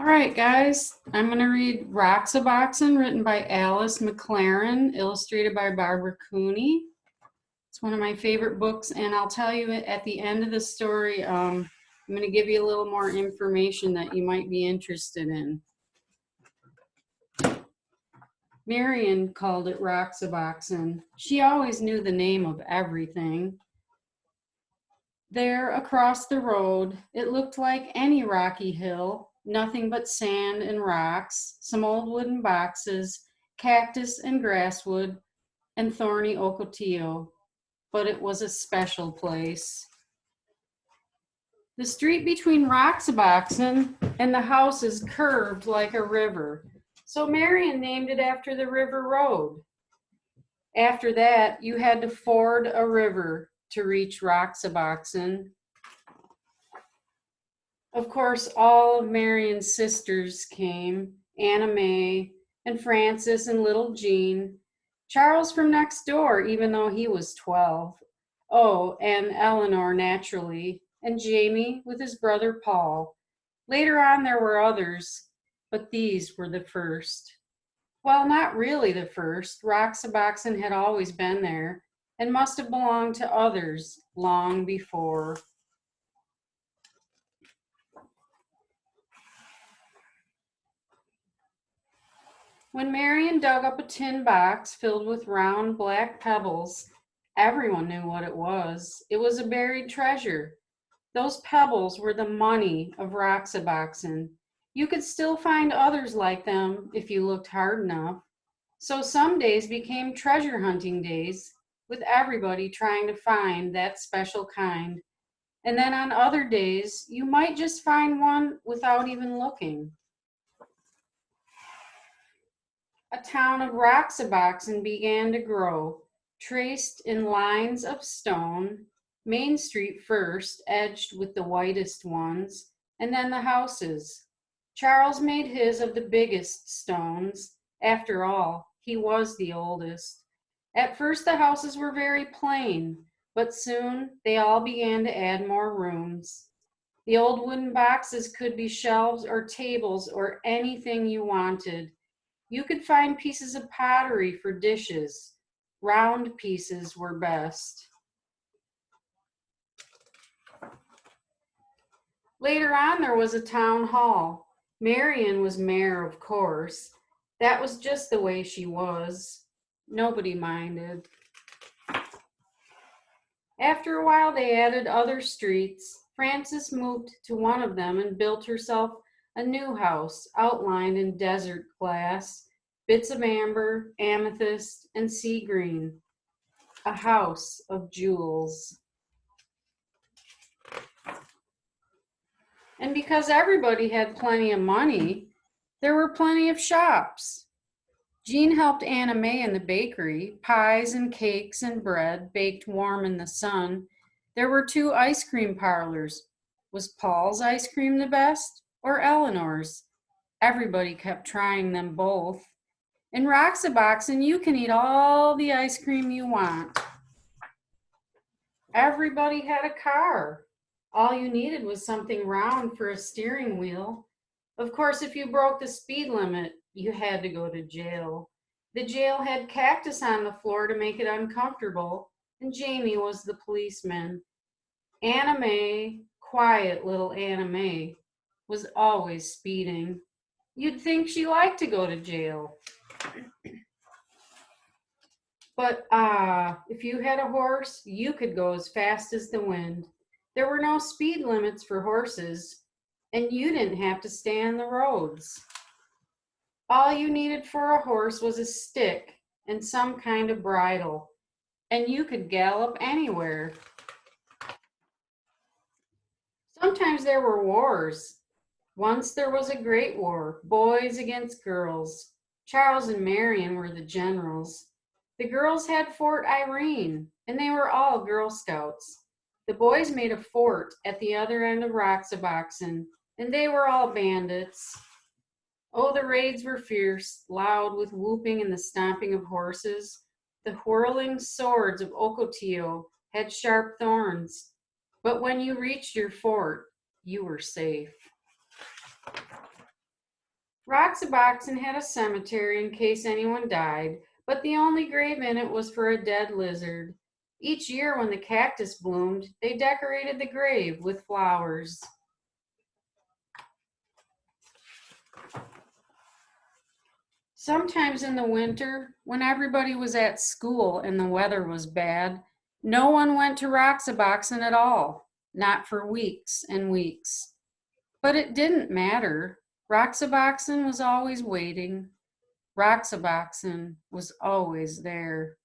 All right, guys, I'm going to read Roxaboxen, written by Alice McLaren, illustrated by Barbara Cooney. It's one of my favorite books, and I'll tell you at the end of the story, I'm going to give you a little more information that you might be interested in. Marion called it Roxaboxen. She always knew the name of everything. There, across the road, it looked like any rocky hill, nothing but sand and rocks, some old wooden boxes, cactus and grasswood, and thorny ocotillo. But it was a special place. The street between Roxaboxen and the houses curved like a river, so Marion named it after the river road. After that, you had to ford a river to reach Roxaboxen. Of course, all of Marion's sisters came, Anna May and Frances and little Jean, Charles from next door, even though he was 12. Oh, and Eleanor, naturally, and Jamie with his brother Paul. Later on, there were others, but these were the first. Well, not really the first. Roxaboxen had always been there and must have belonged to others long before. When Marion dug up a tin box filled with round black pebbles, everyone knew what it was. It was a buried treasure. Those pebbles were the money of Roxaboxen. You could still find others like them if you looked hard enough. So some days became treasure hunting days, with everybody trying to find that special kind. And then on other days, you might just find one without even looking. A town of Roxaboxen began to grow, traced in lines of stone, Main Street first, edged with the whitest ones, and then the houses. Charles made his of the biggest stones. After all, he was the oldest. At first the houses were very plain, but soon they all began to add more rooms. The old wooden boxes could be shelves or tables or anything you wanted. You could find pieces of pottery for dishes. Round pieces were best. Later on, there was a town hall. Marion was mayor, of course. That was just the way she was. Nobody minded. After a while, they added other streets. Frances moved to one of them and built herself a new house outlined in desert glass, bits of amber, amethyst, and sea green. A house of jewels. And because everybody had plenty of money, there were plenty of shops. Jean helped Anna May in the bakery, pies and cakes and bread baked warm in the sun. There were 2 ice cream parlors. Was Paul's ice cream the best or Eleanor's? Everybody kept trying them both. In Roxaboxen, you can eat all the ice cream you want. Everybody had a car. All you needed was something round for a steering wheel. Of course, if you broke the speed limit, you had to go to jail. The jail had cactus on the floor to make it uncomfortable, and Jamie was the policeman. Anna May, quiet little Anna May, was always speeding. You'd think she liked to go to jail. But if you had a horse, you could go as fast as the wind. There were no speed limits for horses, and you didn't have to stay on the roads. All you needed for a horse was a stick and some kind of bridle, and you could gallop anywhere. Sometimes there were wars. Once there was a great war, boys against girls. Charles and Marion were the generals. The girls had Fort Irene, and they were all Girl Scouts. The boys made a fort at the other end of Roxaboxen, and they were all bandits. Oh, the raids were fierce, loud with whooping and the stomping of horses. The whirling swords of Ocotillo had sharp thorns, but when you reached your fort, you were safe. Roxaboxen had a cemetery in case anyone died, but the only grave in it was for a dead lizard. Each year when the cactus bloomed, they decorated the grave with flowers. Sometimes in the winter, when everybody was at school and the weather was bad, no one went to Roxaboxen at all, not for weeks and weeks. But it didn't matter. Roxaboxen was always waiting. Roxaboxen was always there.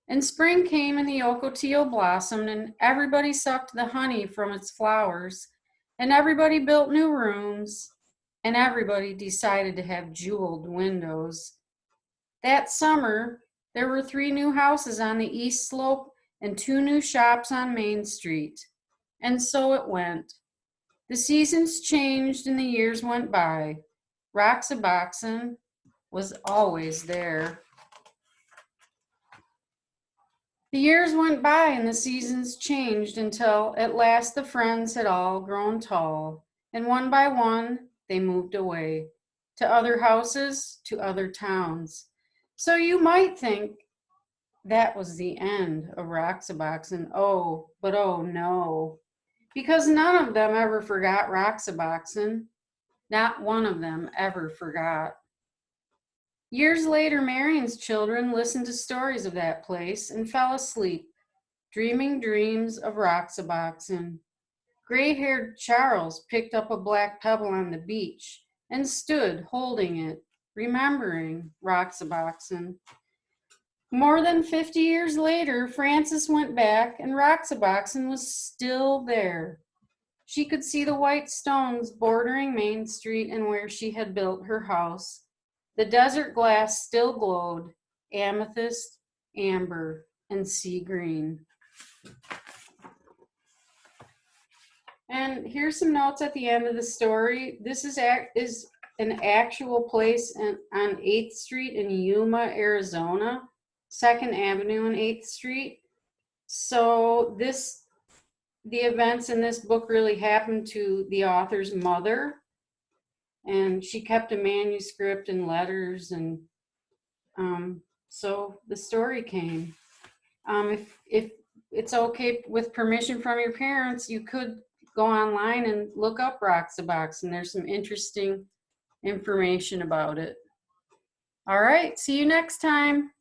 And spring came and the ocotillo blossomed and everybody sucked the honey from its flowers and everybody built new rooms and everybody decided to have jeweled windows. That summer, there were 3 new houses on the east slope and 2 new shops on Main Street. And so it went. The seasons changed and the years went by. Roxaboxen was always there. The years went by and the seasons changed until at last the friends had all grown tall, and one by one they moved away to other houses, to other towns. So you might think that was the end of Roxaboxen. Oh, but oh no, because none of them ever forgot Roxaboxen. Not one of them ever forgot. Years later, Marion's children listened to stories of that place and fell asleep, dreaming dreams of Roxaboxen. Gray-haired Charles picked up a black pebble on the beach and stood holding it, remembering Roxaboxen. More than 50 years later, Frances went back and Roxaboxen was still there. She could see the white stones bordering Main Street and where she had built her house. The desert glass still glowed, amethyst, amber, and sea green. And here's some notes at the end of the story. This is an actual place on 8th Street in Yuma, Arizona, 2nd Avenue and 8th Street. So the events in this book really happened to the author's mother, and she kept a manuscript and letters, and so the story came. If it's okay with permission from your parents, you could go online and look up Roxaboxen. There's some interesting information about it. All right, see you next time.